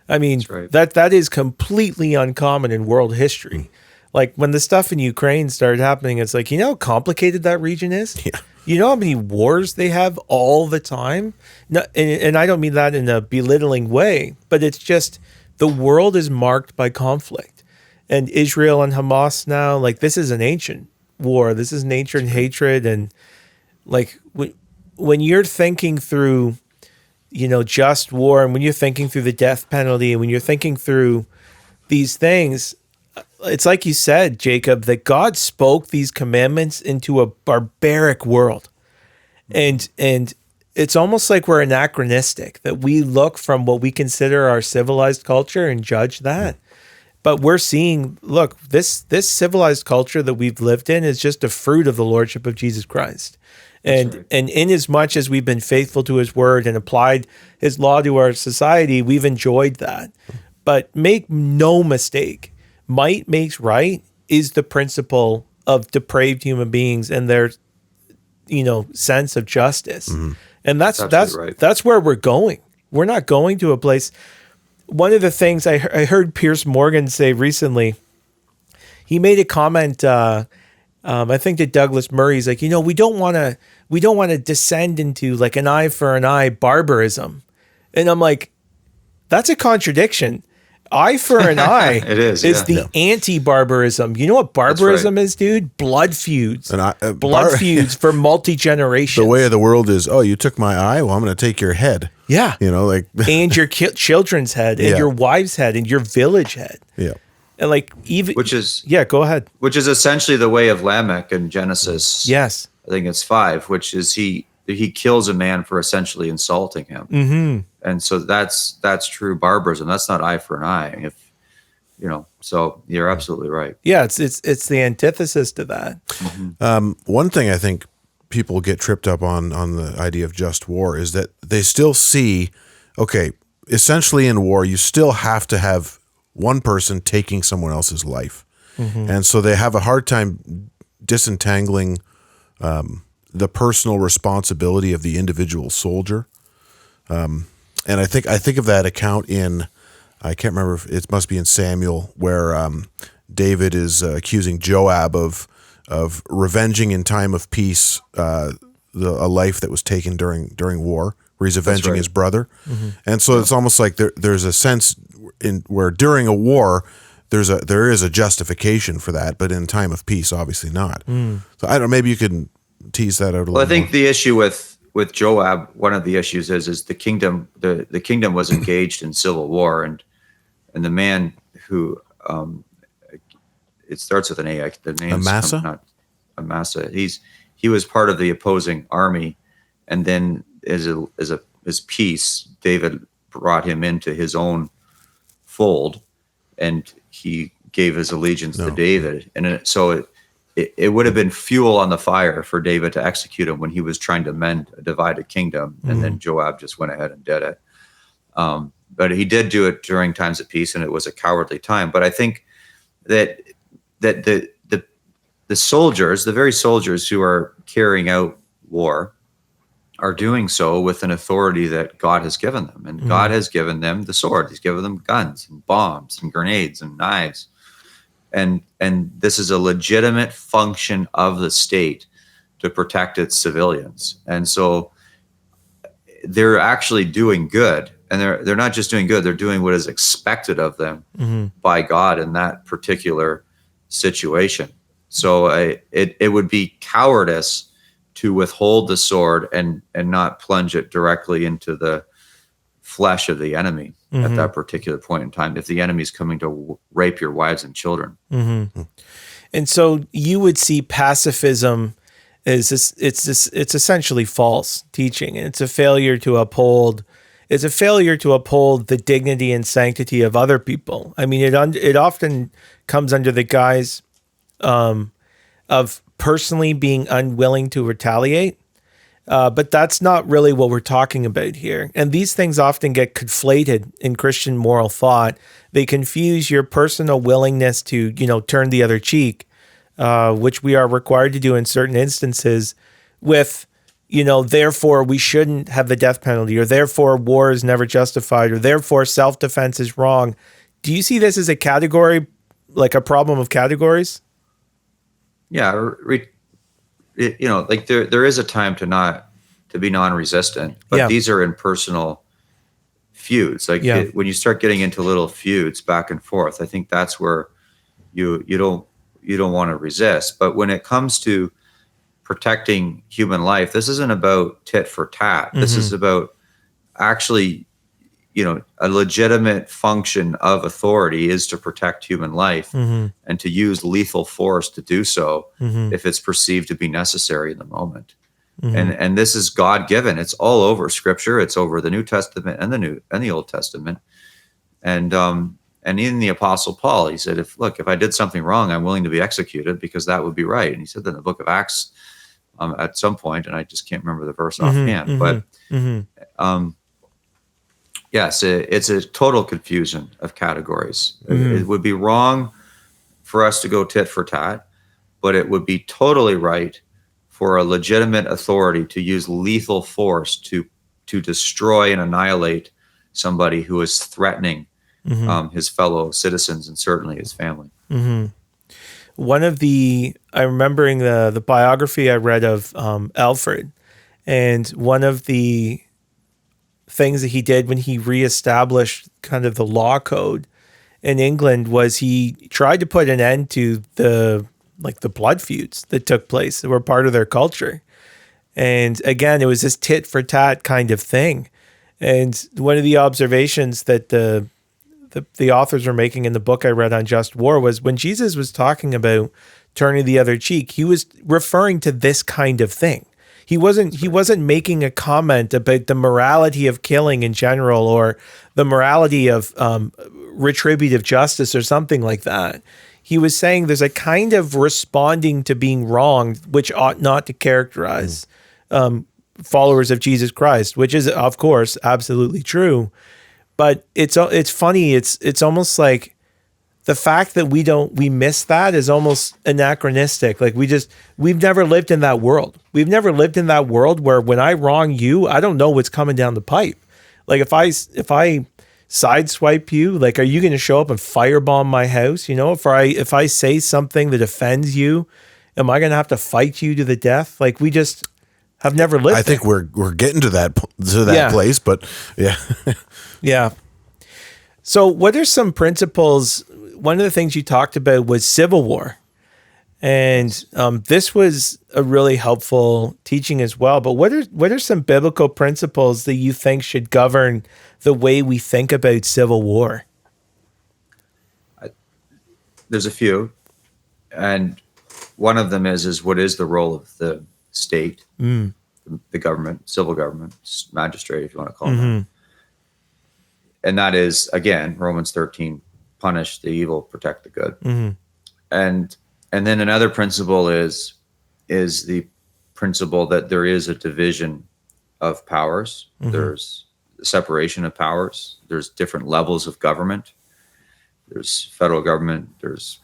Speaker 2: I mean, that is completely uncommon in world history. Like when the stuff in Ukraine started happening, it's like, how complicated that region is?
Speaker 1: Yeah.
Speaker 2: You know how many wars they have all the time? No, and I don't mean that in a belittling way, but it's just the world is marked by conflict. And Israel and Hamas now, like this is an ancient war. This is an ancient hatred. And like when you're thinking through, just war, and when you're thinking through the death penalty, and when you're thinking through these things, it's like you said, Jacob, that God spoke these commandments into a barbaric world. And it's almost like we're anachronistic, that we look from what we consider our civilized culture and judge that. But we're seeing, look, this civilized culture that we've lived in is just a fruit of the lordship of Jesus Christ. And in as much as we've been faithful to his word and applied his law to our society, we've enjoyed that. But make no mistake, might makes right is the principle of depraved human beings and their, sense of justice. And that's where we're going. We're not going to a place. One of the things I heard Piers Morgan say recently, he made a comment, I think to Douglas Murray, he's like, we don't want we don't want to descend into like an eye for an eye barbarism. And I'm like, that's a contradiction. Eye for an eye
Speaker 3: It is,
Speaker 2: the anti-barbarism. You know what barbarism is, dude? Blood feuds. Feuds for multi-generations.
Speaker 1: The way of the world is, oh, you took my eye? Well, I'm going to take your head.
Speaker 2: Yeah.
Speaker 1: You know, like.
Speaker 2: And your children's head, and your wife's head, and your village head.
Speaker 1: Yeah.
Speaker 2: And like even.
Speaker 3: Which is.
Speaker 2: Yeah, go ahead.
Speaker 3: Which is essentially the way of Lamech in Genesis.
Speaker 2: Yes.
Speaker 3: I think it's 5, which is he kills a man for essentially insulting him.
Speaker 2: Mm-hmm.
Speaker 3: And so that's true barbarism. That's not eye for an eye. If so you're absolutely right.
Speaker 2: Yeah, it's the antithesis to that.
Speaker 3: Mm-hmm.
Speaker 1: One thing I think people get tripped up on the idea of just war is that they still see, okay, essentially in war, you still have to have one person taking someone else's life. Mm-hmm. And so they have a hard time disentangling the personal responsibility of the individual soldier. And I think of that account in, I can't remember if it must be in Samuel, where David is accusing Joab of revenging in time of peace a life that was taken during war, where he's avenging his brother. Mm-hmm. And so it's almost like there's a sense in where during a war there is a justification for that, but in time of peace, obviously not. So I don't know, maybe you can tease that out a little.
Speaker 3: Well, I think
Speaker 1: more.
Speaker 3: the issue with Joab, one of the issues is the kingdom. The kingdom was engaged in civil war, and the man who it starts with an A. The name
Speaker 1: Amasa?
Speaker 3: Not Amasa. He was part of the opposing army, and then as peace, David brought him into his own fold, and he gave his allegiance to David, and so it would have been fuel on the fire for David to execute him when he was trying to mend a divided kingdom. And then Joab just went ahead and did it. But he did do it during times of peace, and it was a cowardly time. But I think that the soldiers, the very soldiers who are carrying out war, are doing so with an authority that God has given them. And God has given them the sword. He's given them guns and bombs and grenades and knives. And this is a legitimate function of the state to protect its civilians. And so they're actually doing good. And they're not just doing good, they're doing what is expected of them by God in that particular situation. So it would be cowardice to withhold the sword and not plunge it directly into the flesh of the enemy at that particular point in time, if the enemy's coming to rape your wives and children.
Speaker 2: And so you would see pacifism as it's essentially false teaching, and it's a failure to uphold the dignity and sanctity of other people. I mean, it often comes under the guise of personally being unwilling to retaliate. But that's not really what we're talking about here. And these things often get conflated in Christian moral thought. They confuse your personal willingness to, turn the other cheek, which we are required to do in certain instances, with, therefore we shouldn't have the death penalty, or therefore war is never justified, or therefore self-defense is wrong. Do you see this as a category, like a problem of categories?
Speaker 3: Yeah, like there is a time to be non-resistant, but these are in personal feuds. Like when you start getting into little feuds back and forth, I think that's where you don't want to resist. But when it comes to protecting human life, this isn't about tit for tat. This is about actually, a legitimate function of authority is to protect human life and to use lethal force to do so if it's perceived to be necessary in the moment. And this is God-given. It's all over Scripture. It's over the New Testament and the Old Testament. And even the Apostle Paul, he said, if I did something wrong, I'm willing to be executed because that would be right. And he said that in the book of Acts at some point, and I just can't remember the verse offhand. But yes, it's a total confusion of categories. It would be wrong for us to go tit for tat, but it would be totally right for a legitimate authority to use lethal force to destroy and annihilate somebody who is threatening his fellow citizens and certainly his family.
Speaker 2: I'm remembering the biography I read of Alfred, And one of the things that he did when he reestablished kind of the law code in England was he tried to put an end to the blood feuds that took place that were part of their culture. And again, it was this tit for tat kind of thing. And one of the observations that the authors were making in the book I read on just war was when Jesus was talking about turning the other cheek, he was referring to this kind of thing. He wasn't making a comment about the morality of killing in general or the morality of retributive justice or something like that. He was saying there's a kind of responding to being wronged which ought not to characterize followers of Jesus Christ, which is, of course, absolutely true. But it's funny. It's almost like the fact that we miss that is almost anachronistic. Like we've never lived in that world. We've never lived in that world where when I wrong you, I don't know what's coming down the pipe. Like if I sideswipe you, like, are you going to show up and firebomb my house? You know, if I say something that offends you, am I going to have to fight you to the death? Like we just have never lived.
Speaker 1: I think we're getting to that place, but yeah.
Speaker 2: Yeah. So what are some principles? One of the things you talked about was civil war. And this was a really helpful teaching as well. But what are some biblical principles that you think should govern the way we think about civil war?
Speaker 3: There's a few. And one of them is what is the role of the state, the government, civil government, magistrate, if you want to call them. And that is, again, Romans 13, punish the evil, protect the good. And then another principle is the principle that there is a division of powers. There's separation of powers. There's different levels of government. There's federal government. There's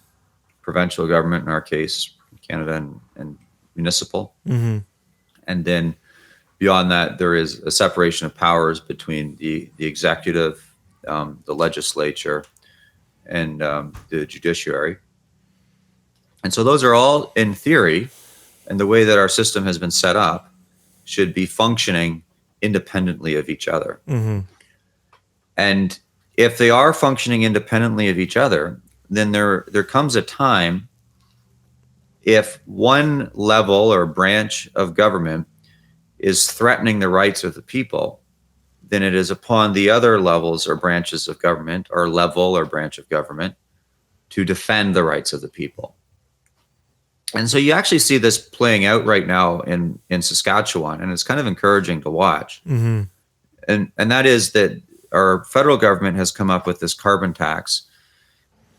Speaker 3: provincial government, in our case, Canada, and municipal. And then beyond that, there is a separation of powers between the executive, the legislature, and the judiciary. And so those are all, in theory, and the way that our system has been set up, should be functioning independently of each other. And if they are functioning independently of each other, then there comes a time, if one level or branch of government is threatening the rights of the people, then it is upon the other levels or branches of government, or level or branch of government, to defend the rights of the people. And so you actually see this playing out right now in Saskatchewan, and it's kind of encouraging to watch. And that is that our federal government has come up with this carbon tax,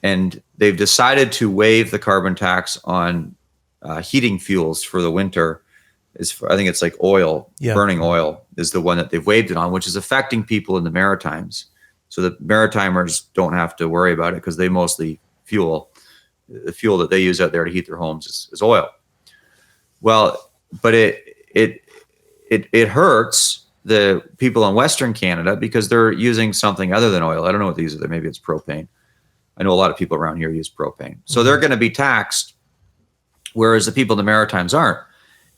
Speaker 3: and they've decided to waive the carbon tax on heating fuels for the winter. I think it's like oil, burning oil is the one that they've waived it on, which is affecting people in the Maritimes. So the Maritimers don't have to worry about it because they mostly the fuel that they use out there to heat their homes is oil. Well, but it hurts the people in Western Canada because they're using something other than oil. I don't know what these are. Maybe it's propane. I know a lot of people around here use propane. So they're going to be taxed, whereas the people in the Maritimes aren't.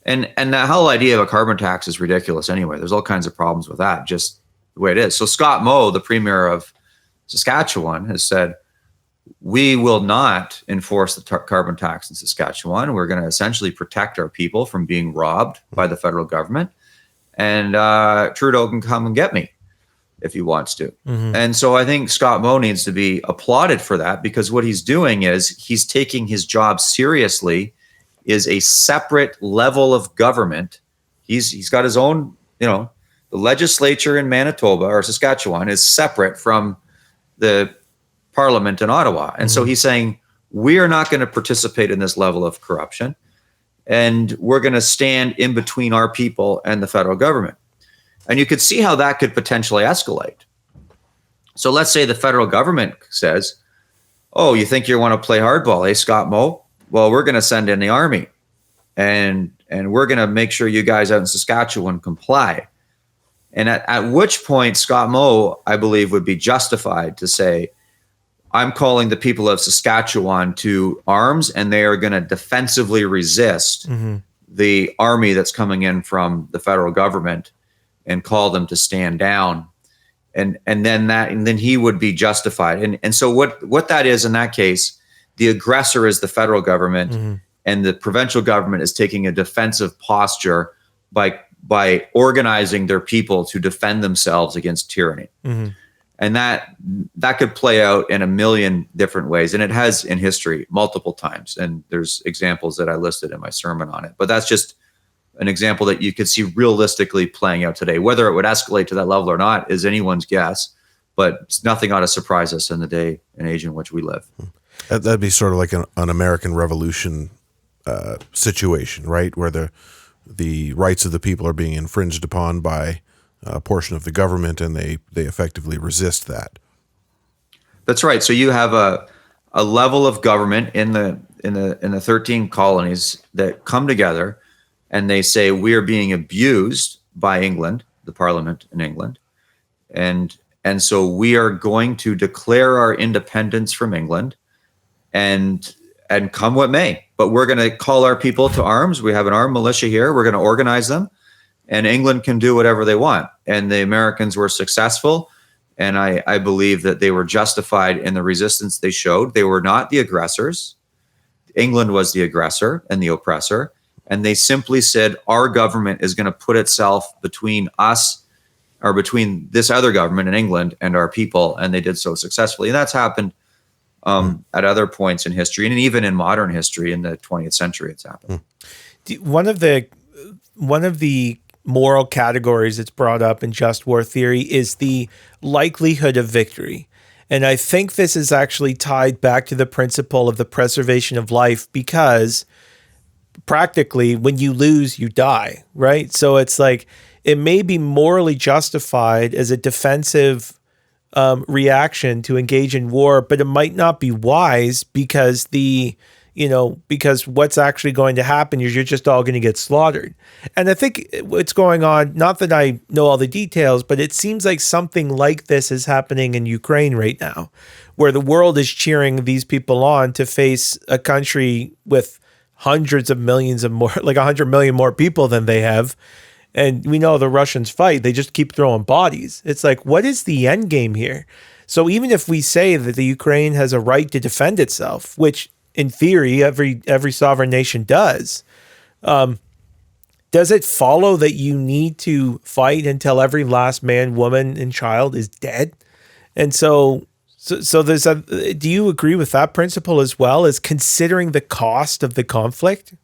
Speaker 3: And the whole idea of a carbon tax is ridiculous anyway. There's all kinds of problems with that, just the way it is. So Scott Moe, the premier of Saskatchewan, has said, we will not enforce the carbon tax in Saskatchewan. We're going to essentially protect our people from being robbed by the federal government. And Trudeau can come and get me if he wants to. And so I think Scott Moe needs to be applauded for that, because what he's doing is he's taking his job seriously, is a separate level of government. He's got his own, the legislature in Manitoba or Saskatchewan is separate from the Parliament in Ottawa. And so he's saying, we are not going to participate in this level of corruption, and we're going to stand in between our people and the federal government. And you could see how that could potentially escalate. So let's say the federal government says, oh, you think you want to play hardball, eh, Scott Moe? Well, we're going to send in the army, and we're going to make sure you guys out in Saskatchewan comply. And at which point Scott Moe, I believe, would be justified to say, I'm calling the people of Saskatchewan to arms, and they are going to defensively resist the army that's coming in from the federal government and call them to stand down. And then he would be justified. And so what that is in that case, the aggressor is the federal government, and the provincial government is taking a defensive posture by organizing their people to defend themselves against tyranny. And that could play out in a million different ways. And it has in history multiple times. And there's examples that I listed in my sermon on it. But that's just an example that you could see realistically playing out today. Whether it would escalate to that level or not is anyone's guess. But nothing ought to surprise us in the day and age in which we live.
Speaker 1: That'd be sort of like an American Revolution situation, right? Where the rights of the people are being infringed upon by a portion of the government, and they effectively resist that.
Speaker 3: That's right. So you have a level of government in the 13 colonies that come together, and they say we are being abused by England, the Parliament in England, and so we are going to declare our independence from England, and come what may. But we're going to call our people to arms. We have an armed militia here. We're going to organize them, and England can do whatever they want. And the Americans were successful, and I believe that they were justified in the resistance they showed. They were not the aggressors. England was the aggressor and the oppressor, and they simply said, our government is going to put itself between us, or between this other government in England and our people, and they did so successfully. And that's happened at other points in history, and even in modern history in the 20th century, it's happened.
Speaker 2: One of the moral categories that's brought up in just war theory is the likelihood of victory. And I think this is actually tied back to the principle of the preservation of life, because practically when you lose, you die, right? So it's like, it may be morally justified as a defensive reaction to engage in war, but it might not be wise, because because what's actually going to happen is you're just all going to get slaughtered. And I think what's going on, not that I know all the details, but it seems like something like this is happening in Ukraine right now, where the world is cheering these people on to face a country with hundreds of millions of more, like 100 million more people than they have. And we know the Russians fight, they just keep throwing bodies. It's like, what is the end game here? So even if we say that the Ukraine has a right to defend itself, which in theory every sovereign nation does it follow that you need to fight until every last man, woman, and child is dead? And so there's do you agree with that principle as well, as considering the cost of the conflict?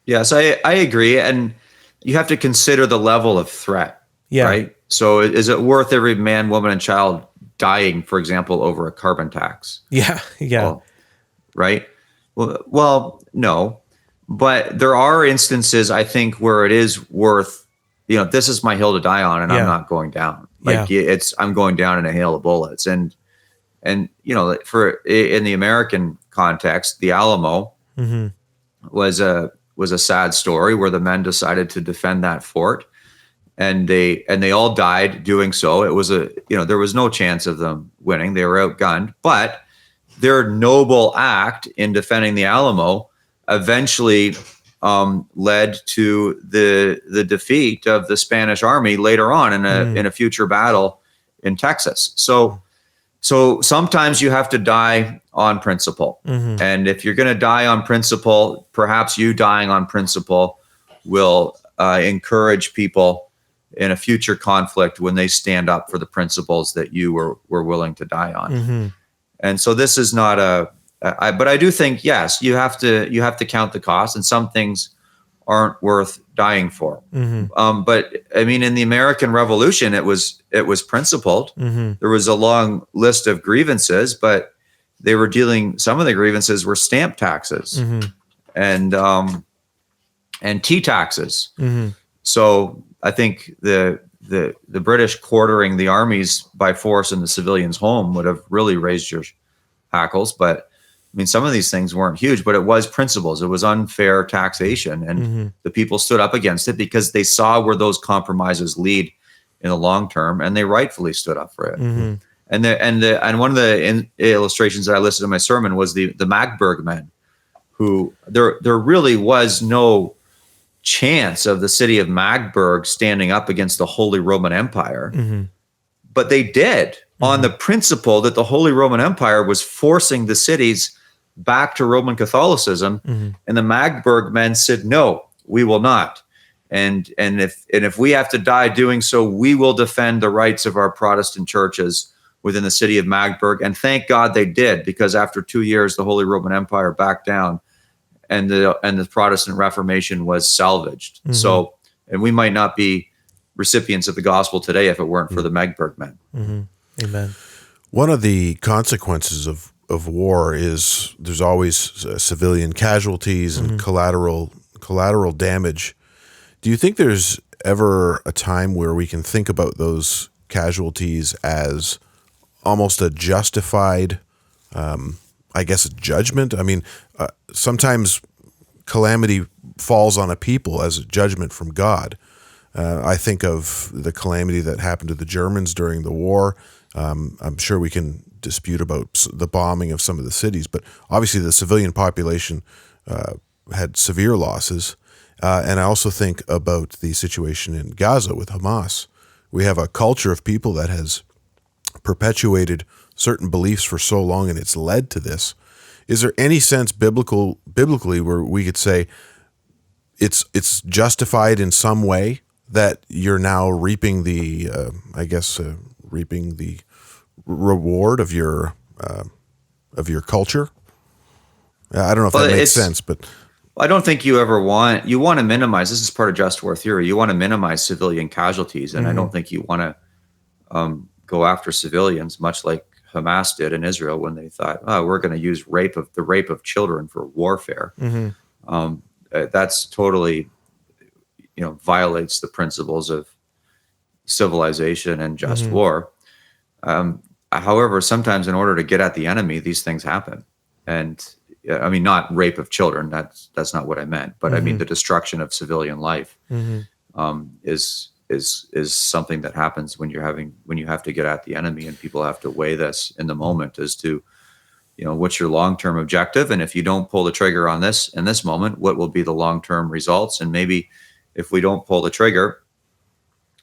Speaker 3: Yes, I agree. And you have to consider the level of threat, right? So is it worth every man, woman, and child dying, for example, over a carbon tax?
Speaker 2: Yeah.
Speaker 3: Well, right? Well, no. But there are instances, I think, where it is worth, this is my hill to die on, and I'm not going down. I'm going down in a hail of bullets. And for in the American context, the Alamo was a sad story, where the men decided to defend that fort, and they all died doing so. It was there was no chance of them winning. They were outgunned, but their noble act in defending the Alamo eventually led to the defeat of the Spanish army later on in a future battle in Texas. So sometimes you have to die on principle. And if you're going to die on principle, perhaps you dying on principle will encourage people in a future conflict when they stand up for the principles that you were willing to die on. And so this is not but I do think, yes, you have to count the cost, and some things aren't worth dying for. But I mean, in the American Revolution, it was principled. There was a long list of grievances, but they were some of the grievances were stamp taxes and tea taxes. So I think the British quartering the armies by force in the civilians' home would have really raised your hackles. But I mean, some of these things weren't huge, but it was principles. It was unfair taxation, and the people stood up against it because they saw where those compromises lead in the long term, and they rightfully stood up for it. And one of the illustrations that I listed in my sermon was the Magdeburg men, who there really was no chance of the city of Magdeburg standing up against the Holy Roman Empire. But they did on the principle that the Holy Roman Empire was forcing the cities back to Roman Catholicism. And the Magdeburg men said, no, we will not. And if we have to die doing so, we will defend the rights of our Protestant churches within the city of Magdeburg. And thank God they did, because after 2 years, the Holy Roman Empire backed down, and the Protestant Reformation was salvaged. So, and we might not be recipients of the gospel today if it weren't for the Magdeburg men.
Speaker 2: Amen.
Speaker 1: One of the consequences of war is there's always civilian casualties and collateral damage. Do you think there's ever a time where we can think about those casualties as almost a justified, I guess, judgment? I mean, sometimes calamity falls on a people as a judgment from God. I think of the calamity that happened to the Germans during the war. I'm sure we can dispute about the bombing of some of the cities, but obviously the civilian population had severe losses. And I also think about the situation in Gaza with Hamas. We have a culture of people that has perpetuated certain beliefs for so long, and it's led to this. Is there any sense biblically where we could say it's justified in some way that you're now reaping the, reaping the reward of your culture? I don't know if that makes sense, but
Speaker 3: I don't think you want to minimize. This is part of just war theory. You want to minimize civilian casualties, and I don't think you want to go after civilians, much like Hamas did in Israel when they thought, "Oh, we're going to use the rape of children for warfare." That's totally, violates the principles of civilization and just war. However, sometimes in order to get at the enemy, these things happen, and I mean, not rape of children. That's not what I meant. But I mean, the destruction of civilian life is something that happens when you have to get at the enemy, and people have to weigh this in the moment as to, what's your long-term objective, and if you don't pull the trigger on this in this moment, what will be the long-term results? And maybe if we don't pull the trigger,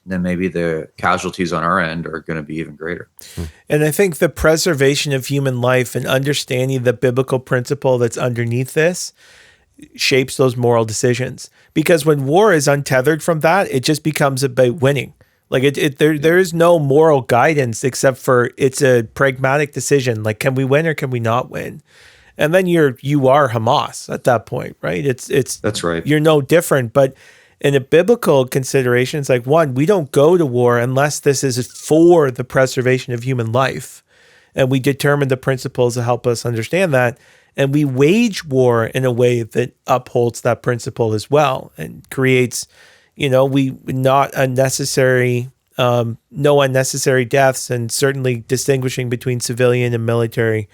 Speaker 3: then maybe the casualties on our end are going to be even greater.
Speaker 2: And I think the preservation of human life and understanding the biblical principle that's underneath this shapes those moral decisions. Because when war is untethered from that, it just becomes about winning. Like there is no moral guidance except for it's a pragmatic decision. Like, can we win or can we not win? And then you are Hamas at that point, right? That's
Speaker 3: right.
Speaker 2: You're no different, but in a biblical consideration, it's like, one, we don't go to war unless this is for the preservation of human life. And we determine the principles to help us understand that. And we wage war in a way that upholds that principle as well and creates, no unnecessary deaths, and certainly distinguishing between civilian and military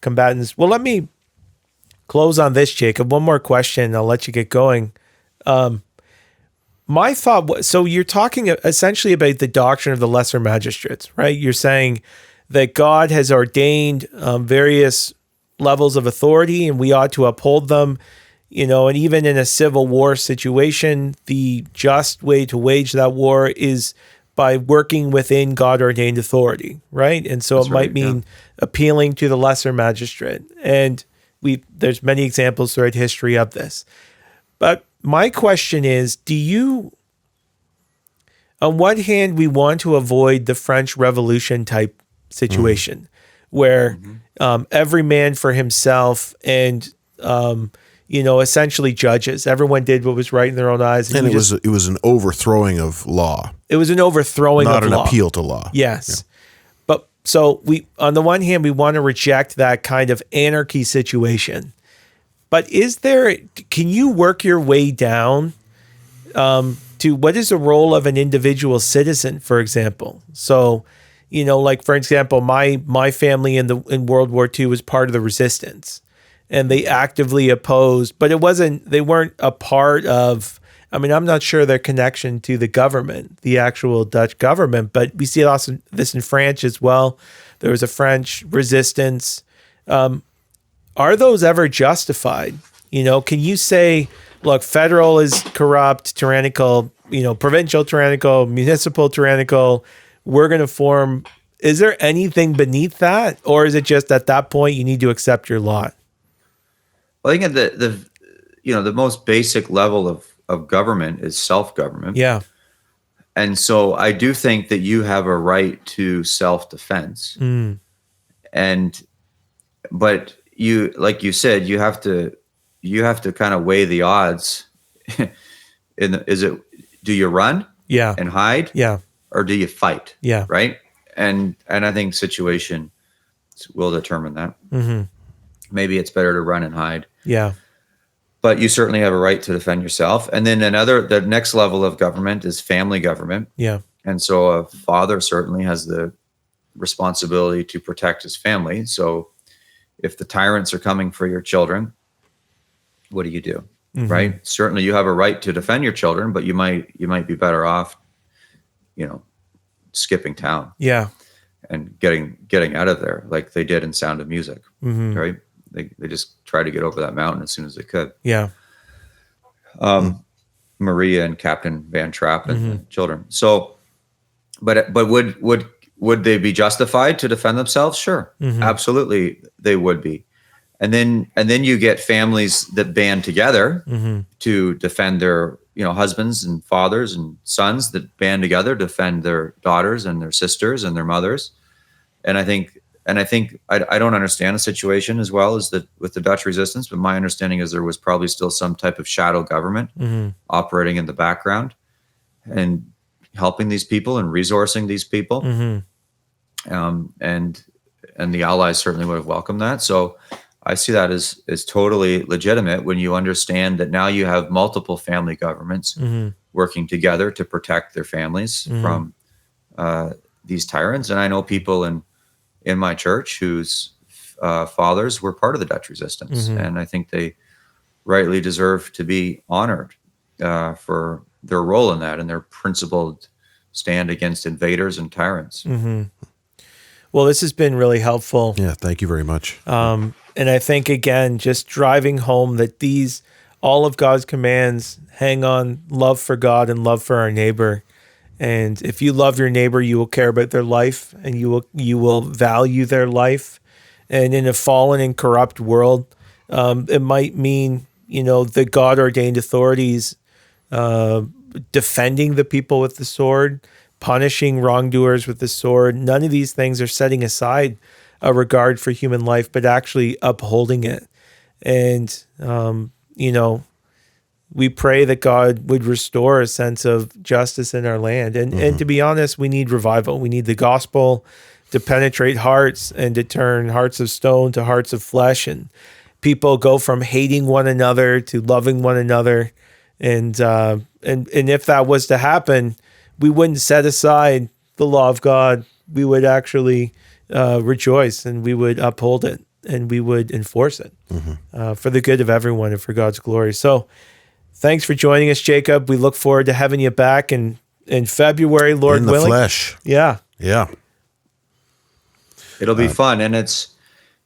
Speaker 2: combatants. Well, let me close on this, Jacob. One more question. I'll let you get going. My thought was, so you're talking essentially about the doctrine of the lesser magistrates, right? You're saying that God has ordained various levels of authority and we ought to uphold them, and even in a civil war situation, the just way to wage that war is by working within God-ordained authority, right? And so it might mean appealing to the lesser magistrate. And there's many examples throughout history of this. But my question is, on one hand, we want to avoid the French Revolution type situation where every man for himself and, essentially judges. Everyone did what was right in their own eyes.
Speaker 1: And it was an overthrowing of law.
Speaker 2: It was an overthrowing of law.
Speaker 1: Not an appeal to law.
Speaker 2: Yes. Yeah. But so on the one hand, we want to reject that kind of anarchy situation. But can you work your way down to what is the role of an individual citizen, for example? So, like, for example, my family in World War II was part of the resistance, and they actively opposed, but they weren't a part of, I'm not sure their connection to the government, the actual Dutch government, but we see also this in France as well. There was a French resistance. Are those ever justified? Can you say, look, federal is corrupt, tyrannical, provincial tyrannical, municipal tyrannical. We're going to form. Is there anything beneath that, or is it just at that point you need to accept your lot?
Speaker 3: Well, I think at the most basic level of government is self-government.
Speaker 2: Yeah.
Speaker 3: And so I do think that you have a right to self-defense. But you, like you said, you have to kind of weigh the odds. Do you run?
Speaker 2: Yeah.
Speaker 3: And hide?
Speaker 2: Yeah.
Speaker 3: Or do you fight?
Speaker 2: Yeah.
Speaker 3: Right. And I think situation will determine that. Maybe it's better to run and hide.
Speaker 2: Yeah.
Speaker 3: But you certainly have a right to defend yourself. And then the next level of government is family government.
Speaker 2: Yeah.
Speaker 3: And so a father certainly has the responsibility to protect his family. So if the tyrants are coming for your children, what do you do? Right? Certainly you have a right to defend your children, but you might be better off, skipping town.
Speaker 2: Yeah.
Speaker 3: And getting out of there like they did in Sound of Music. Right? They just tried to get over that mountain as soon as they could.
Speaker 2: Yeah.
Speaker 3: Maria and Captain Van Trapp and the children. So, but would they be justified to defend themselves? Sure. Absolutely. They would be. And then you get families that band together to defend their, husbands and fathers and sons that band together to defend their daughters and their sisters and their mothers. And I think I don't understand the situation as well as with the Dutch resistance, but my understanding is there was probably still some type of shadow government operating in the background and helping these people and resourcing these people. And the Allies certainly would have welcomed that. So I see that as totally legitimate when you understand that now you have multiple family governments working together to protect their families from these tyrants. And I know people in my church whose fathers were part of the Dutch resistance. And I think they rightly deserve to be honored for their role in that and their principled stand against invaders and tyrants.
Speaker 2: Well, this has been really helpful.
Speaker 1: Yeah, thank you very much.
Speaker 2: And I think, again, just driving home that all of God's commands hang on love for God and love for our neighbor. And if you love your neighbor, you will care about their life and you will value their life. And in a fallen and corrupt world, it might mean, the God-ordained authorities defending the people with the sword, punishing wrongdoers with the sword. None of these things are setting aside a regard for human life, but actually upholding it. And, we pray that God would restore a sense of justice in our land. And to be honest, we need revival. We need the gospel to penetrate hearts and to turn hearts of stone to hearts of flesh. And people go from hating one another to loving one another. And if that was to happen, we wouldn't set aside the law of God. We would actually rejoice and we would uphold it and we would enforce it for the good of everyone and for God's glory. So thanks for joining us, Jacob. We look forward to having you back in February, Lord willing.
Speaker 1: In the flesh.
Speaker 2: Yeah.
Speaker 1: Yeah.
Speaker 3: It'll be fun. And it's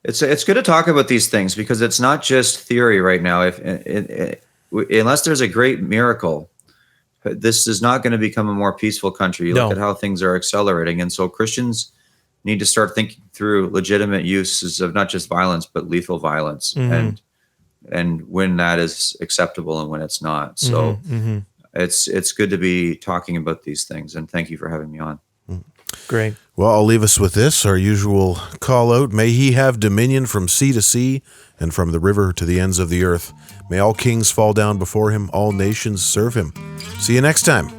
Speaker 3: good to talk about these things because it's not just theory right now. Unless there's a great miracle, this is not going to become a more peaceful country. Look at how things are accelerating. And so Christians need to start thinking through legitimate uses of not just violence, but lethal violence and when that is acceptable and when it's not. So it's good to be talking about these things. And thank you for having me on.
Speaker 2: Great.
Speaker 1: Well, I'll leave us with this, our usual call out. May he have dominion from sea to sea and from the river to the ends of the earth. May all kings fall down before him, all nations serve him. See you next time.